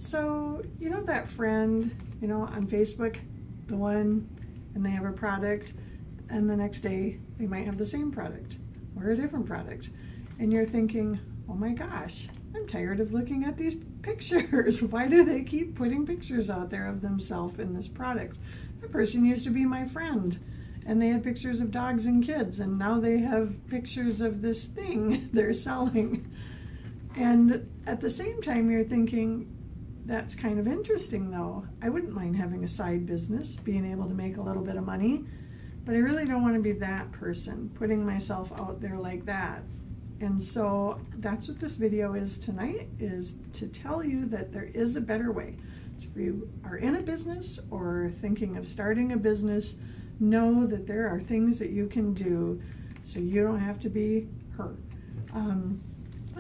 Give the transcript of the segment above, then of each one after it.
So, you know that friend, on Facebook, the one, and they have a product, and the next day they might have the same product or a different product. And you're thinking, oh my gosh, I'm tired of looking at these pictures. Why do they keep putting pictures out there of themselves in this product? That person used to be my friend, and they had pictures of dogs and kids, and now they have pictures of this thing they're selling. And at the same time, you're thinking, that's kind of interesting though. I wouldn't mind having a side business, being able to make a little bit of money, but I really don't want to be that person, putting myself out there like that. And so that's what this video is tonight, is to tell you that there is a better way. So if you are in a business or thinking of starting a business, know that there are things that you can do so you don't have to be her.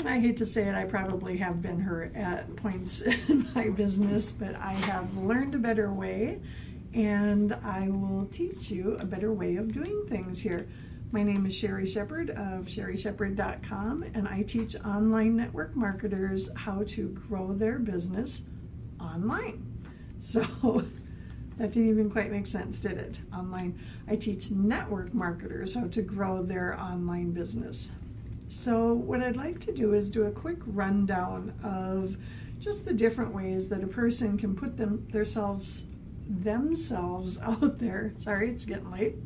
And I hate to say it, I probably have been her at points in my business, but I have learned a better way, and I will teach you a better way of doing things here. My name is Sherri Shepard of sherrishepard.com, and I teach online network marketers how to grow their business online. So that didn't even quite make sense, did it? Online. I teach network marketers how to grow their online business. So what I'd like to do is do a quick rundown of just the different ways that a person can put themselves out there. Sorry, it's getting late.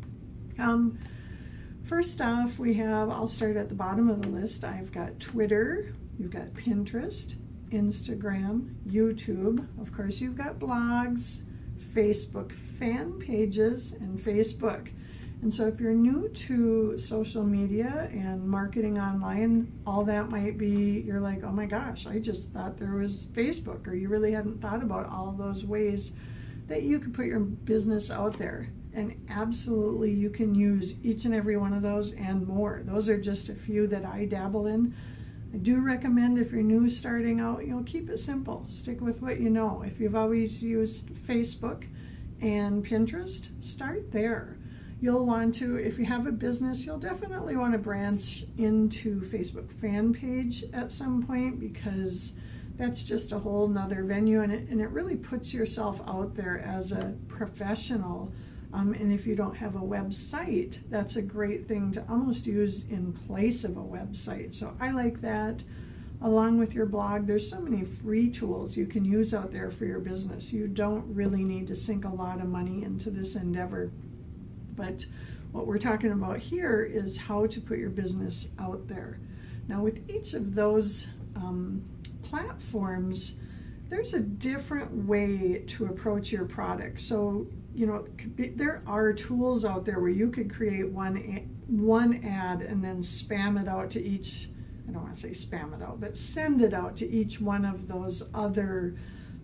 First off, I'll start at the bottom of the list. I've got Twitter, you've got Pinterest, Instagram, YouTube. Of course, you've got blogs, Facebook fan pages, and Facebook. And so if you're new to social media and marketing online, all that might be, you're like, oh my gosh, I just thought there was Facebook, or you really hadn't thought about all those ways that you could put your business out there. And absolutely, you can use each and every one of those and more. Those are just a few that I dabble in. I do recommend, if you're new starting out, keep it simple. Stick with what you know. If you've always used Facebook and Pinterest, start there. You'll want to, if you have a business, you'll definitely want to branch into Facebook fan page at some point, because that's just a whole nother venue, and it really puts yourself out there as a professional. And if you don't have a website, that's a great thing to almost use in place of a website. So I like that. Along with your blog, there's so many free tools you can use out there for your business. You don't really need to sink a lot of money into this endeavor. But what we're talking about here is how to put your business out there. Now, with each of those platforms, there's a different way to approach your product. So, there are tools out there where you could create one ad and then spam it out to each, I don't want to say spam it out, but send it out to each one of those other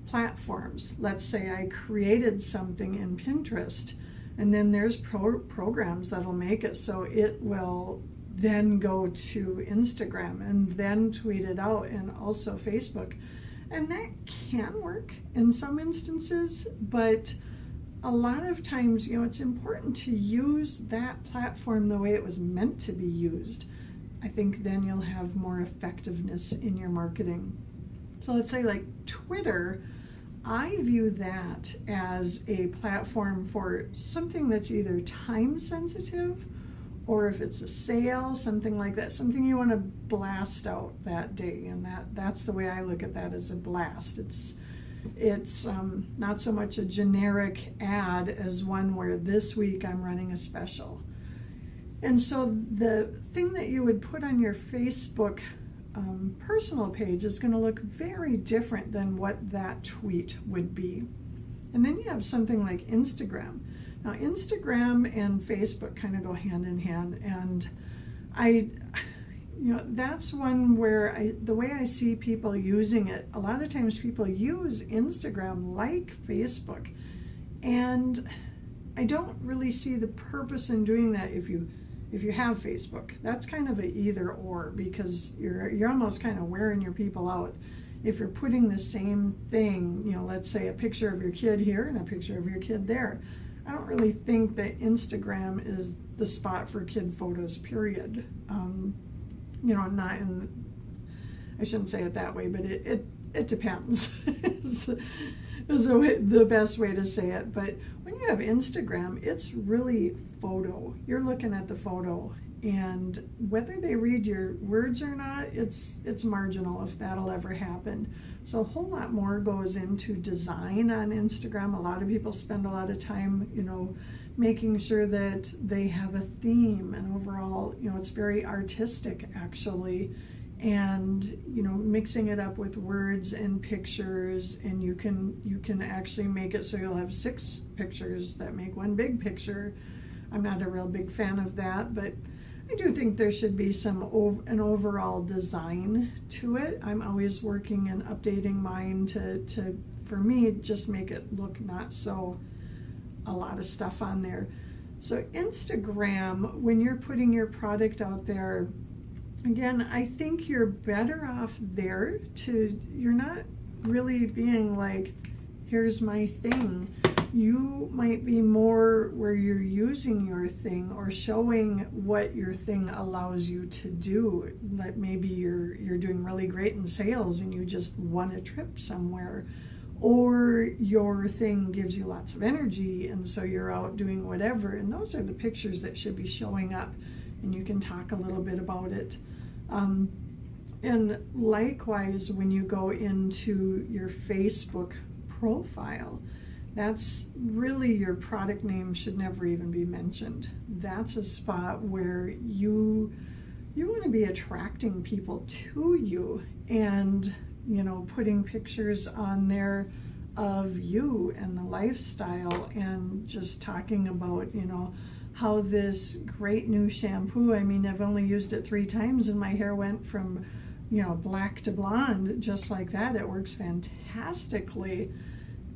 platforms. Let's say I created something in Pinterest, and then there's programs that'll make it so it will then go to Instagram and then tweet it out, and also Facebook. And that can work in some instances, but a lot of times, it's important to use that platform the way it was meant to be used. I think then you'll have more effectiveness in your marketing. So let's say like Twitter, I view that as a platform for something that's either time sensitive, or if it's a sale, something like that, something you want to blast out that day. And that's the way I look at that, as a blast. It's not so much a generic ad as one where this week I'm running a special. And so the thing that you would put on your Facebook personal page is going to look very different than what that tweet would be. And then you have something like Instagram. Now, Instagram and Facebook kind of go hand in hand, and that's one where the way I see people using it, a lot of times people use Instagram like Facebook, and I don't really see the purpose in doing that if you have Facebook. That's kind of a either or, because you're almost kind of wearing your people out. If you're putting the same thing, let's say a picture of your kid here and a picture of your kid there, I don't really think that Instagram is the spot for kid photos, period. Not in, I shouldn't say it that way, but it depends. is the best way to say it. But when you have Instagram, it's really photo. You're looking at the photo, and whether they read your words or not, it's marginal if that'll ever happen. So a whole lot more goes into design on Instagram. A lot of people spend a lot of time, making sure that they have a theme, and overall, it's very artistic actually. And mixing it up with words and pictures, and you can actually make it so you'll have 6 pictures that make one big picture. I'm not a real big fan of that, but I do think there should be an overall design to it. I'm always working and updating mine to for me, just make it look not so a lot of stuff on there. So Instagram, when you're putting your product out there, again, I think you're better off there you're not really being like, here's my thing. You might be more where you're using your thing or showing what your thing allows you to do. Like maybe you're doing really great in sales and you just won a trip somewhere, or your thing gives you lots of energy and so you're out doing whatever, and those are the pictures that should be showing up, and you can talk a little bit about it. And likewise, when you go into your Facebook profile, that's really, your product name should never even be mentioned. That's a spot where you want to be attracting people to you, and putting pictures on there of you and the lifestyle, and just talking about how this great new shampoo, I mean, I've only used it 3 times and my hair went from black to blonde just like that. It works fantastically.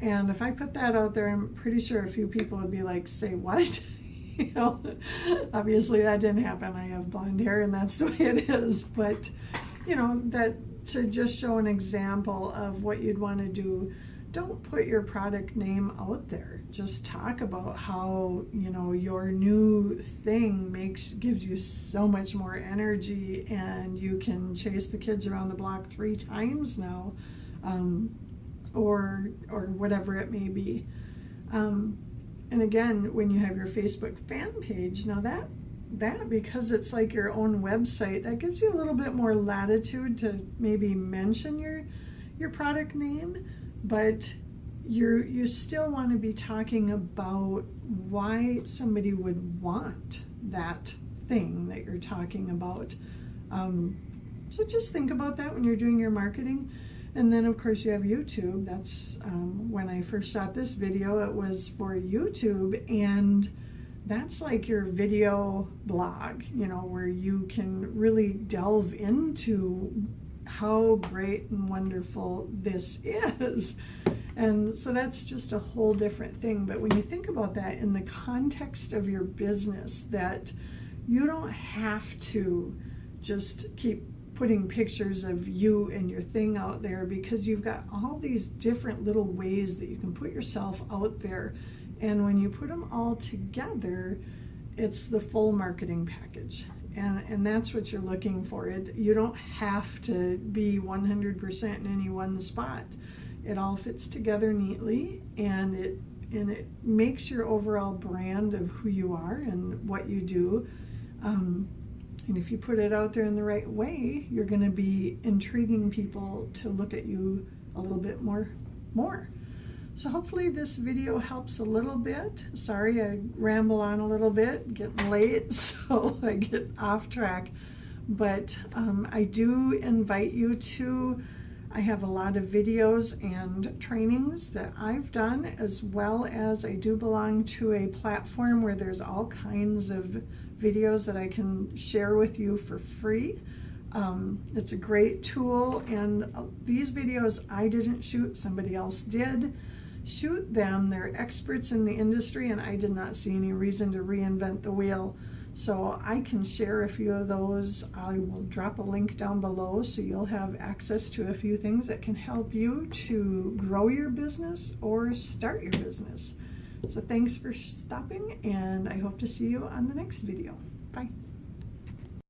And if I put that out there, I'm pretty sure a few people would be like, say what? Obviously that didn't happen. I have blonde hair and that's the way it is. But that to just show an example of what you'd want to do. Don't put your product name out there. Just talk about how your new thing gives you so much more energy, and you can chase the kids around the block 3 times now, or whatever it may be. And again, when you have your Facebook fan page, now that because it's like your own website, that gives you a little bit more latitude to maybe mention your product name. But you still want to be talking about why somebody would want that thing that you're talking about. So just think about that when you're doing your marketing. And then of course you have YouTube. That's when I first shot this video, it was for YouTube, and that's like your video blog, where you can really delve into how great and wonderful this is. And so that's just a whole different thing. But when you think about that in the context of your business, that you don't have to just keep putting pictures of you and your thing out there, because you've got all these different little ways that you can put yourself out there. And when you put them all together, it's the full marketing package. And that's what you're looking for. You don't have to be 100% in any one spot. It all fits together neatly, and it makes your overall brand of who you are and what you do. And if you put it out there in the right way, you're going to be intriguing people to look at you a little bit more. So hopefully this video helps a little bit. Sorry, I ramble on a little bit, getting late, so I get off track. But I do invite you to, I have a lot of videos and trainings that I've done, as well as I do belong to a platform where there's all kinds of videos that I can share with you for free. It's a great tool, and these videos I didn't shoot, somebody else did shoot them. They're experts in the industry, and I did not see any reason to reinvent the wheel. So I can share a few of those. I will drop a link down below so you'll have access to a few things that can help you to grow your business or start your business. So thanks for stopping, and I hope to see you on the next video. Bye.